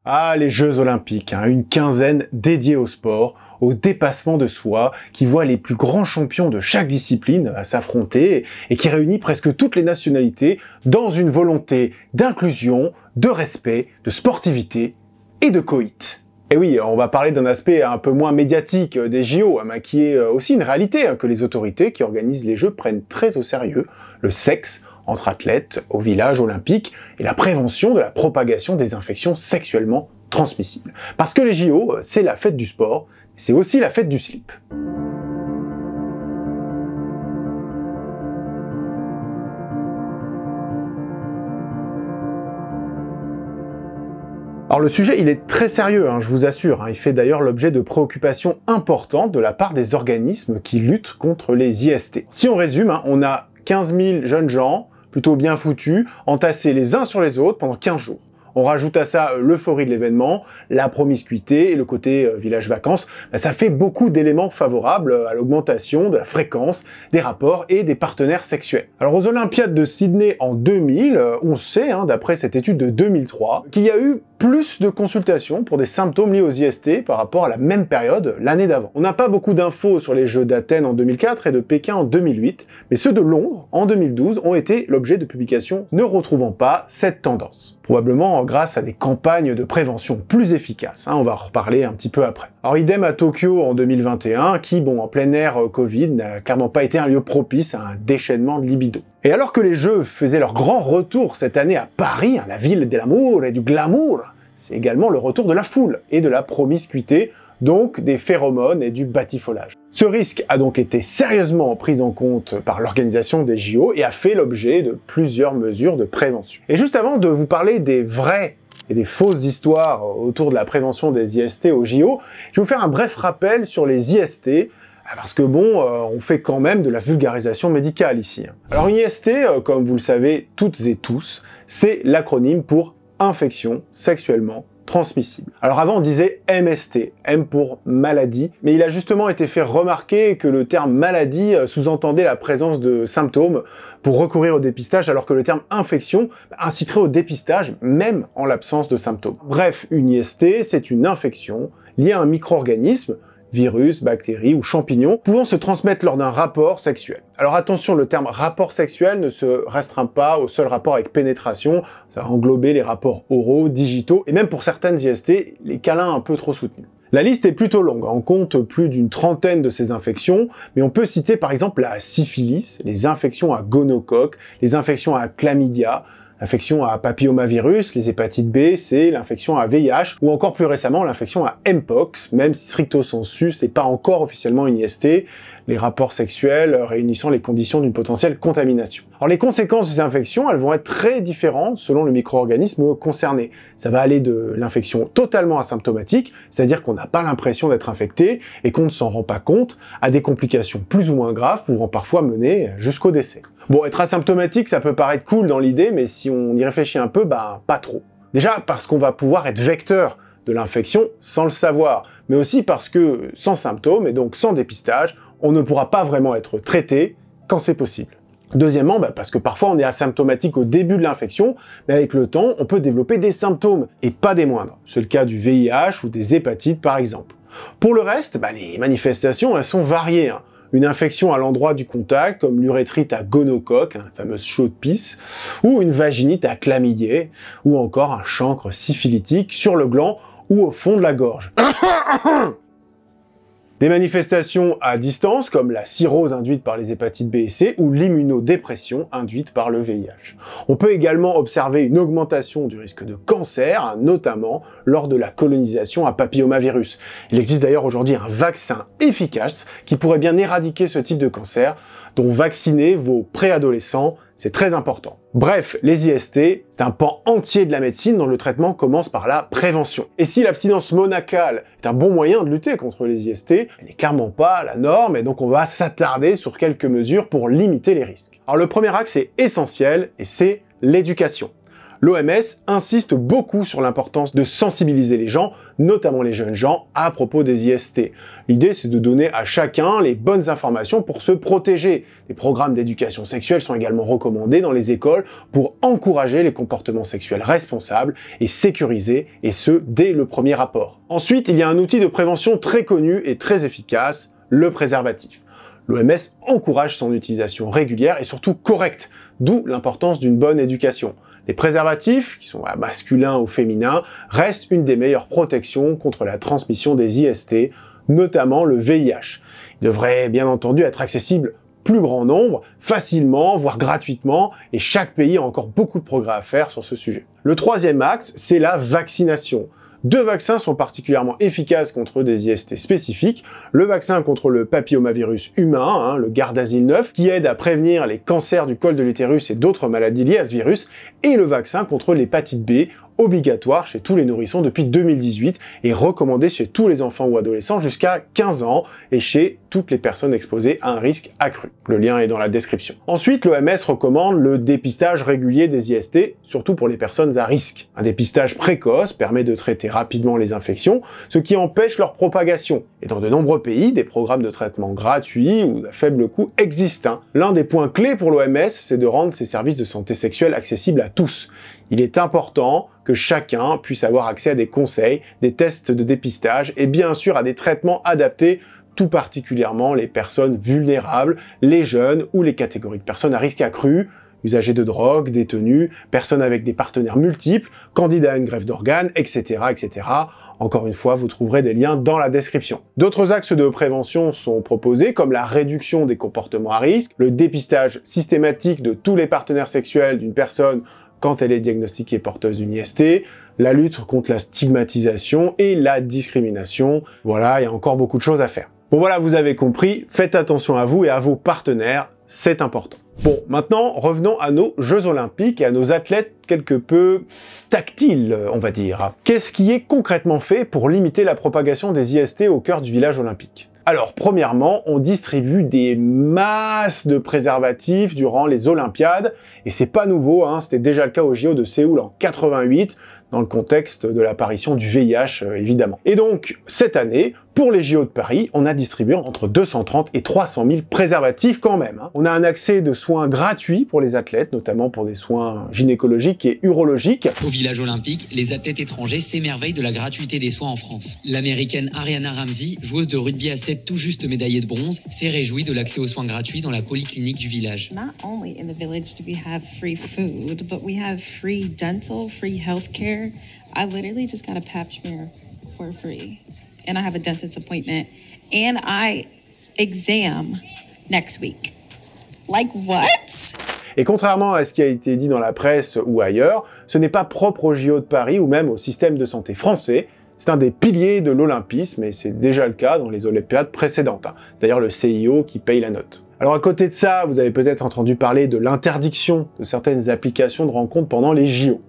Ah, les Jeux Olympiques, une quinzaine dédiée au sport, au dépassement de soi, qui voit les plus grands champions de chaque discipline s'affronter et qui réunit presque toutes les nationalités dans une volonté d'inclusion, de respect, de sportivité et de coït. Et oui, on va parler d'un aspect un peu moins médiatique des JO, qui est aussi une réalité que les autorités qui organisent les Jeux prennent très au sérieux, le sexe entre athlètes au village olympique et la prévention de la propagation des infections sexuellement transmissibles. Parce que les JO, c'est la fête du sport, c'est aussi la fête du slip. Alors le sujet, il est très sérieux, je vous assure. Il fait d'ailleurs l'objet de préoccupations importantes de la part des organismes qui luttent contre les IST. Si on résume, on a 15 000 jeunes gens, plutôt bien foutus, entassés les uns sur les autres pendant 15 jours. On rajoute à ça l'euphorie de l'événement, la promiscuité et le côté village vacances. Ça fait beaucoup d'éléments favorables à l'augmentation de la fréquence des rapports et des partenaires sexuels. Alors aux Olympiades de Sydney en 2000, on sait, d'après cette étude de 2003, qu'il y a eu plus de consultations pour des symptômes liés aux IST par rapport à la même période l'année d'avant. On n'a pas beaucoup d'infos sur les Jeux d'Athènes en 2004 et de Pékin en 2008, mais ceux de Londres en 2012 ont été l'objet de publications ne retrouvant pas cette tendance. Probablement grâce à des campagnes de prévention plus efficaces, on va en reparler un petit peu après. Alors idem à Tokyo en 2021, qui, en plein air Covid, n'a clairement pas été un lieu propice à un déchaînement de libido. Et alors que les Jeux faisaient leur grand retour cette année à Paris, la ville de l'amour et du glamour, c'est également le retour de la foule et de la promiscuité, donc des phéromones et du batifolage. Ce risque a donc été sérieusement pris en compte par l'organisation des JO et a fait l'objet de plusieurs mesures de prévention. Et juste avant de vous parler des vraies et des fausses histoires autour de la prévention des IST aux JO, je vais vous faire un bref rappel sur les IST, parce que on fait quand même de la vulgarisation médicale ici. Alors une IST, comme vous le savez toutes et tous, c'est l'acronyme pour infection sexuellement transmissible. Alors avant on disait MST, M pour maladie, mais il a justement été fait remarquer que le terme maladie sous-entendait la présence de symptômes pour recourir au dépistage, alors que le terme infection inciterait au dépistage même en l'absence de symptômes. Bref, une IST, c'est une infection liée à un micro-organisme, virus, bactéries ou champignons, pouvant se transmettre lors d'un rapport sexuel. Alors attention, le terme rapport sexuel ne se restreint pas au seul rapport avec pénétration, ça va englober les rapports oraux, digitaux, et même pour certaines IST, les câlins un peu trop soutenus. La liste est plutôt longue, on compte plus d'une trentaine de ces infections, mais on peut citer par exemple la syphilis, les infections à gonocoque, les infections à chlamydia, l'infection à papillomavirus, les hépatites B, C, l'infection à VIH, ou encore plus récemment l'infection à Mpox, même si stricto sensu, c'est pas encore officiellement une IST, les rapports sexuels réunissant les conditions d'une potentielle contamination. Alors les conséquences de ces infections, elles vont être très différentes selon le micro-organisme concerné. Ça va aller de l'infection totalement asymptomatique, c'est-à-dire qu'on n'a pas l'impression d'être infecté et qu'on ne s'en rend pas compte, à des complications plus ou moins graves pouvant parfois mener jusqu'au décès. Être asymptomatique, ça peut paraître cool dans l'idée, mais si on y réfléchit un peu, pas trop. Déjà parce qu'on va pouvoir être vecteur de l'infection sans le savoir, mais aussi parce que sans symptômes et donc sans dépistage, on ne pourra pas vraiment être traité quand c'est possible. Deuxièmement, parce que parfois on est asymptomatique au début de l'infection, mais avec le temps, on peut développer des symptômes, et pas des moindres. C'est le cas du VIH ou des hépatites par exemple. Pour le reste, les manifestations, elles sont variées. Une infection à l'endroit du contact, comme l'urétrite à gonocoque, la fameuse chaude pisse, ou une vaginite à chlamydia, ou encore un chancre syphilitique sur le gland ou au fond de la gorge. Des manifestations à distance, comme la cirrhose induite par les hépatites B et C, ou l'immunodépression induite par le VIH. On peut également observer une augmentation du risque de cancer, notamment lors de la colonisation à papillomavirus. Il existe d'ailleurs aujourd'hui un vaccin efficace qui pourrait bien éradiquer ce type de cancer, dont vacciner vos préadolescents, c'est très important. Bref, les IST, c'est un pan entier de la médecine dont le traitement commence par la prévention. Et si l'abstinence monacale est un bon moyen de lutter contre les IST, elle n'est clairement pas la norme, et donc on va s'attarder sur quelques mesures pour limiter les risques. Alors le premier axe est essentiel, et c'est l'éducation. L'OMS insiste beaucoup sur l'importance de sensibiliser les gens, notamment les jeunes gens, à propos des IST. L'idée, c'est de donner à chacun les bonnes informations pour se protéger. Des programmes d'éducation sexuelle sont également recommandés dans les écoles pour encourager les comportements sexuels responsables et sécurisés, et ce, dès le premier rapport. Ensuite, il y a un outil de prévention très connu et très efficace, le préservatif. L'OMS encourage son utilisation régulière et surtout correcte, d'où l'importance d'une bonne éducation. Les préservatifs, qui sont masculins ou féminins, restent une des meilleures protections contre la transmission des IST, notamment le VIH. Ils devraient bien entendu être accessibles plus grand nombre, facilement, voire gratuitement, et chaque pays a encore beaucoup de progrès à faire sur ce sujet. Le troisième axe, c'est la vaccination. 2 vaccins sont particulièrement efficaces contre des IST spécifiques. Le vaccin contre le papillomavirus humain, le Gardasil 9, qui aide à prévenir les cancers du col de l'utérus et d'autres maladies liées à ce virus, et le vaccin contre l'hépatite B, obligatoire chez tous les nourrissons depuis 2018 et recommandé chez tous les enfants ou adolescents jusqu'à 15 ans et chez toutes les personnes exposées à un risque accru. Le lien est dans la description. Ensuite, l'OMS recommande le dépistage régulier des IST, surtout pour les personnes à risque. Un dépistage précoce permet de traiter rapidement les infections, ce qui empêche leur propagation. Et dans de nombreux pays, des programmes de traitement gratuits ou à faible coût existent. L'un des points clés pour l'OMS, c'est de rendre ces services de santé sexuelle accessibles à tous. Il est important que chacun puisse avoir accès à des conseils, des tests de dépistage et bien sûr à des traitements adaptés, tout particulièrement les personnes vulnérables, les jeunes ou les catégories de personnes à risque accru, usagers de drogue, détenus, personnes avec des partenaires multiples, candidats à une greffe d'organes, etc., etc. Encore une fois, vous trouverez des liens dans la description. D'autres axes de prévention sont proposés, comme la réduction des comportements à risque, le dépistage systématique de tous les partenaires sexuels d'une personne quand elle est diagnostiquée porteuse d'une IST, la lutte contre la stigmatisation et la discrimination. Voilà, il y a encore beaucoup de choses à faire. Bon voilà, vous avez compris, faites attention à vous et à vos partenaires, c'est important. Bon, maintenant, revenons à nos Jeux Olympiques et à nos athlètes quelque peu tactiles, on va dire. Qu'est-ce qui est concrètement fait pour limiter la propagation des IST au cœur du village olympique ? Alors, premièrement, on distribue des masses de préservatifs durant les Olympiades, et c'est pas nouveau, c'était déjà le cas au JO de Séoul en 88, dans le contexte de l'apparition du VIH, évidemment. Et donc, cette année, pour les JO de Paris, on a distribué entre 230 et 300 000 préservatifs quand même. On a un accès de soins gratuits pour les athlètes, notamment pour des soins gynécologiques et urologiques. Au village olympique, les athlètes étrangers s'émerveillent de la gratuité des soins en France. L'américaine Ariana Ramsey, joueuse de rugby à 7 tout juste médaillée de bronze, s'est réjouie de l'accès aux soins gratuits dans la polyclinique du village. Not only in the village do we have free food, but we have free dental, free healthcare. I literally just got a pap smear for free. And I have a dentist appointment and I exam next week. Like what? Et contrairement à ce qui a été dit dans la presse ou ailleurs, ce n'est pas propre au JO de Paris ou même au système de santé français. C'est un des piliers de l'olympisme et c'est déjà le cas dans les Olympiades précédentes. D'ailleurs, le CIO qui paye la note. Alors à côté de ça, vous avez peut-être entendu parler de l'interdiction de certaines applications de rencontres pendant les JO.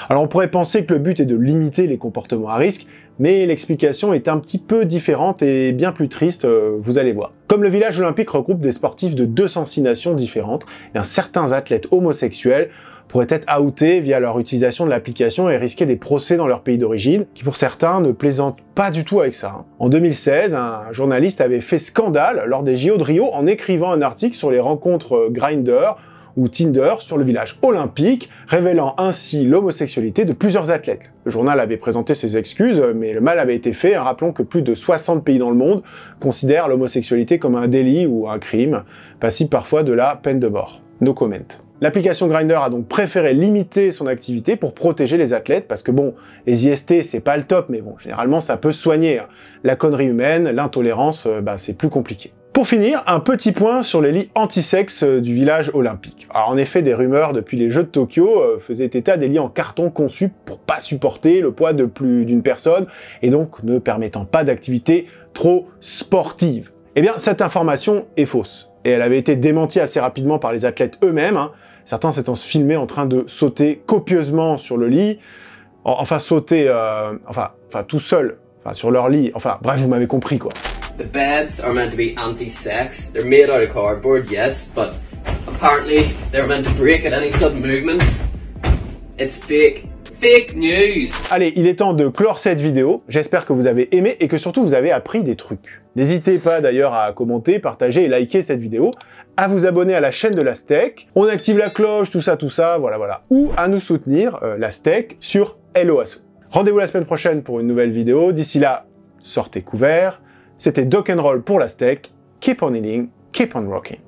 Alors on pourrait penser que le but est de limiter les comportements à risque, mais l'explication est un petit peu différente et bien plus triste, vous allez voir. Comme le village olympique regroupe des sportifs de 206 nations différentes, certains athlètes homosexuels pourraient être outés via leur utilisation de l'application et risquer des procès dans leur pays d'origine, qui pour certains ne plaisantent pas du tout avec ça. En 2016, un journaliste avait fait scandale lors des JO de Rio en écrivant un article sur les rencontres Grindr ou Tinder sur le village olympique, révélant ainsi l'homosexualité de plusieurs athlètes. Le journal avait présenté ses excuses, mais le mal avait été fait, rappelons que plus de 60 pays dans le monde considèrent l'homosexualité comme un délit ou un crime, passible parfois de la peine de mort. No comment. L'application Grindr a donc préféré limiter son activité pour protéger les athlètes, parce que bon, les IST c'est pas le top, mais bon, généralement ça peut se soigner. La connerie humaine, l'intolérance, c'est plus compliqué. Pour finir, un petit point sur les lits anti-sexe du village olympique. Alors en effet, des rumeurs depuis les Jeux de Tokyo faisaient état des lits en carton conçus pour pas supporter le poids de plus d'une personne, et donc ne permettant pas d'activité trop sportive. Eh bien, cette information est fausse, et elle avait été démentie assez rapidement par les athlètes eux-mêmes, certains s'étant filmés en train de sauter copieusement sur le lit, enfin sauter, tout seul, sur leur lit, bref, vous m'avez compris quoi. The beds are meant to be anti-sex. They're made out of cardboard, yes, but apparently they're meant to break at any sudden movements. It's fake. Fake news. Allez, il est temps de clore cette vidéo. J'espère que vous avez aimé et que surtout vous avez appris des trucs. N'hésitez pas d'ailleurs à commenter, partager et liker cette vidéo, à vous abonner à la chaîne de Lastech. On active la cloche, tout ça, voilà. Ou à nous soutenir, Lastech, sur Helloasso. Rendez-vous la semaine prochaine pour une nouvelle vidéo. D'ici là, sortez couverts. C'était Doc & Roll pour Lastech. Keep on healing, keep on rocking.